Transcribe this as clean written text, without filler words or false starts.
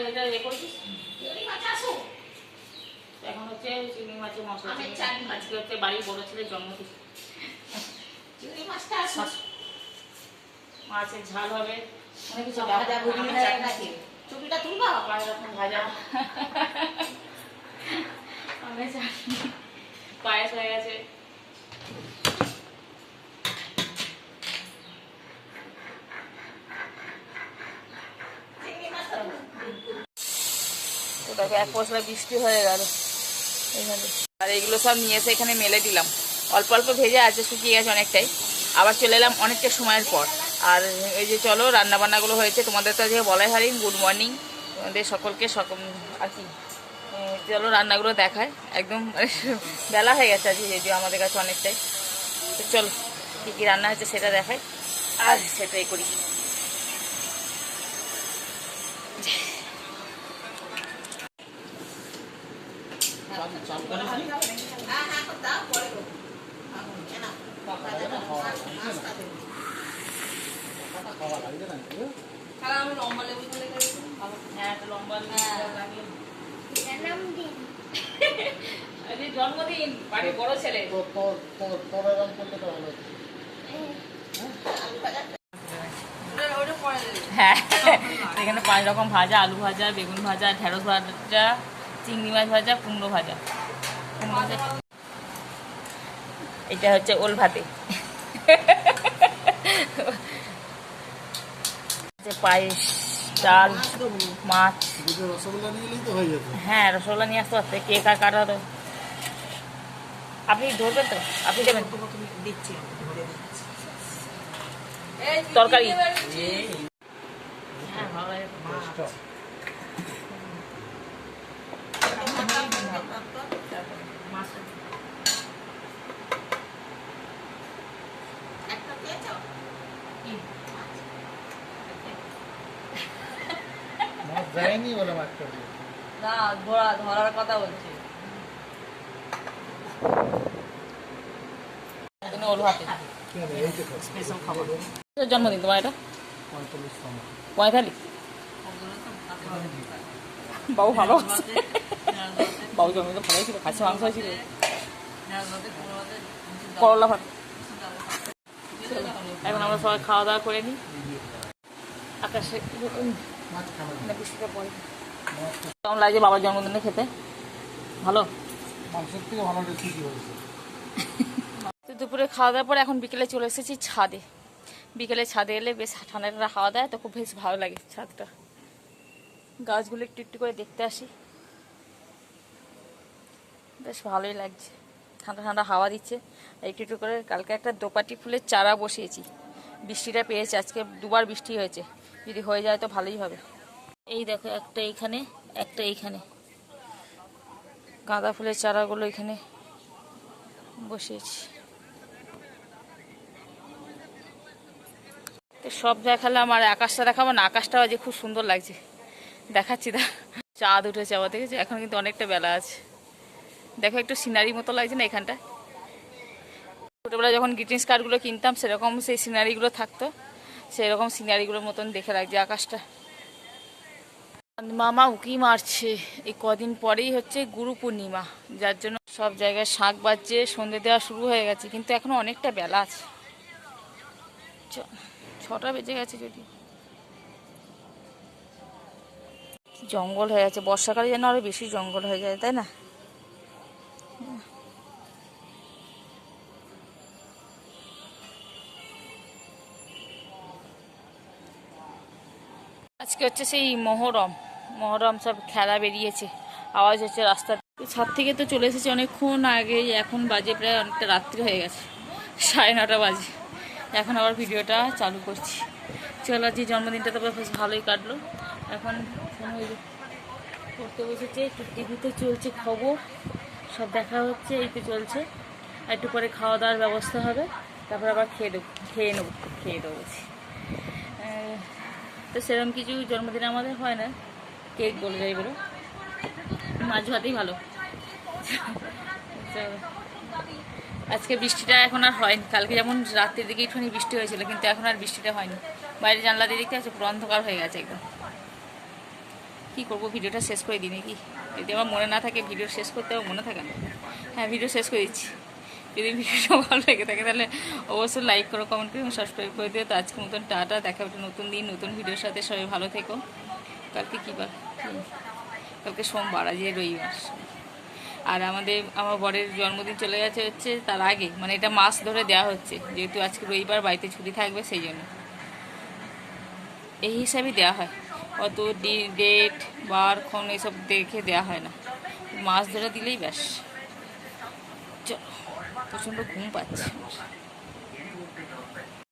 এটা এ করছিস এখন হচ্ছে চিংড়ি মাছের মশলা। আজকে হচ্ছে বাড়ির বড় ছেলের জন্মদিন। চিংড়ি মাছটা মাছের ঝাল হবে, অনেক কিছু চুপিটা তুলবা ভাজা পায়েস হয়ে গেছে। দেখো এক পশলা বৃষ্টি হয়ে গেল এখানে, আর এগুলো সব নিয়ে এসে এখানে মেলে দিলাম। অল্প অল্প ভেজে আছে, শুকিয়ে গেছে অনেকটাই। আবার চলে এলাম অনেকটা সময়ের পর। আর এই যে চলো রান্নাবান্নাগুলো হয়েছে, তোমাদের তো আজকে বলাই হারিং। গুড মর্নিং তোমাদের সকলকে, আর কি চলো রান্নাগুলো দেখায়। একদম বেলা হয়ে গেছে আজকে, যদিও আমাদের কাছে অনেকটাই। তো চলো কী কী রান্না হয়েছে সেটা দেখায়, আর সেটাই করি। জন্মদিন বাড়ির বড় ছেলে, হ্যাঁ এখানে 5 রকম ভাজা, আলু ভাজা, বেগুন ভাজা, ঢেঁড়স ভাজা, চিংড়ি মাছ ভাজা, কুমড়ো ভাজা। এটা হচ্ছে ওল ভাতে, পায়েস, চাল, মাছ। হ্যাঁ রসগোল্লা নিয়ে আসতে পারতে, কেক আর কাটা তো আপনি ধরবেন তো, আপনি দেবেন তরকারি। হ্যাঁ ভালো লাগে। যায়নি বলে মাছটা না ধরার কথা বলছি। জন্মদিন তোমার এটা 45? বাবু ভালো, বাবু জন্মদিন ভালোই ছিল, খাসি মাংস হয়েছিল, করলা ভাত। এখন আমরা সবাই খাওয়া দাওয়া করে নিই। আকাশে বৃষ্টিটা পড়ে, কেমন লাগছে বাবার জন্মদিনে খেতে? ভালো, তো দুপুরে খাওয়া দাওয়ার পর এখন বিকেলে চলে এসেছি ছাদে। বিকেলে ছাদে এলে বেশ ঠান্ডা ঠান্ডা হাওয়া দেয়, তো খুব বেশ ভালো লাগে ছাদটা। গাছগুলো একটু একটু করে দেখতে আসি, বেশ ভালোই লাগছে, ঠান্ডা ঠান্ডা হাওয়া দিচ্ছে। একটু একটু করে কালকে একটা দোপাটি ফুলের চারা বসিয়েছি, বৃষ্টিটা পেয়েছে, আজকে 2বার বৃষ্টি হয়েছে, যদি হয়ে যায় তো ভালোই হবে। এই দেখো একটা এইখানে, একটা এইখানে, গাঁদা ফুলের চারাগুলো এখানে বসিয়েছি। তো সব দেখালাম, আর আকাশটা দেখাবো না? আকাশটাও আজ খুব সুন্দর লাগছে, দেখাচ্ছি। চাঁদ উঠেছে আবার, দেখেছি। এখন কিন্তু অনেকটা বেলা আছে, দেখো একটু সিনারি মতো লাগছে না এখানটা? ছোটোবেলায় যখন গ্রিটিংস কার্ডগুলো কিনতাম সেরকম সেই সিনারিগুলো থাকতো, সেরকম সিনারিগুলোর মতন দেখে লাগছে আকাশটা। মামা উকি মারছে, এই কদিন পরেই হচ্ছে গুরু পূর্ণিমা, যার জন্য সব জায়গায় শাঁখ বাজছে, সন্ধে দেওয়া শুরু হয়ে গেছে, কিন্তু এখনো অনেকটা বেলা আছে, 6টা বেজে গেছে। যদি জঙ্গল হয়ে গেছে, বর্ষাকালে যেন আরো বেশি জঙ্গল হয়ে যায়, তাই না? আজকে হচ্ছে সেই মহরম সব খেলা বেরিয়েছে, আওয়াজ হচ্ছে রাস্তার। ছাদ থেকে তো চলে এসেছি অনেকক্ষণ আগে, এখন বাজে প্রায় অনেকটা রাত্রি হয়ে গেছে, 9:30 বাজে। এখন আবার ভিডিওটা চালু করছি। চলো, আজকে জন্মদিনটা তো বেশ ভালোই কাটলো। এখন পড়তে বসেছে, একটু টিভিতে চলছে খবর, সব দেখা হচ্ছে, এই তো চলছে। একটু পরে খাওয়া দাওয়ার ব্যবস্থা হবে, তারপর আবার খেয়ে দেবো। তো সেরকম কিছু জন্মদিনে আমাদের হয় না, কেক বলে যায় এগুলো, মাছ ভাতেই ভালো। আজকে বৃষ্টিটা এখন আর হয়নি, কালকে যেমন রাত্রের দিকে একটুখানি বৃষ্টি হয়েছিল, কিন্তু এখন আর বৃষ্টিটা হয়নি। বাইরে জানলা দিয়ে দেখতে আছে পুরো অন্ধকার হয়ে গেছে একদম। কী করবো, ভিডিওটা শেষ করে দিই নাকি? যদি আমার মনে না থাকে ভিডিও শেষ করতে, আমার মনে থাকে না। হ্যাঁ, ভিডিও শেষ করে দিচ্ছি। যদি ভিডিওটা ভালো লেগে থাকে তাহলে অবশ্যই লাইক করো, কমেন্ট করো, সাবস্ক্রাইব করে দিও। তো আজকের মতন টাটা, দেখা একটা নতুন দিন নতুন ভিডিওর সাথে। সবাই ভালো থেকো। কালকে কী বার? কালকে সোমবার, আজ রবিবার। আর আমার বরের জন্মদিন চলে গেছে হচ্ছে তার আগে, মানে এটা মাস ধরে দেওয়া হচ্ছে, যেহেতু আজকে রবিবার বাড়িতে ছুটি থাকবে সেই জন্য এই হিসাবেই দেওয়া হয়। অত ডেট বার ক্ষণ এসব দেখে দেওয়া হয় না, মাস ধরে দিলেই ব্যাস। চলো, প্রচণ্ড ঘুম পাচ্ছে।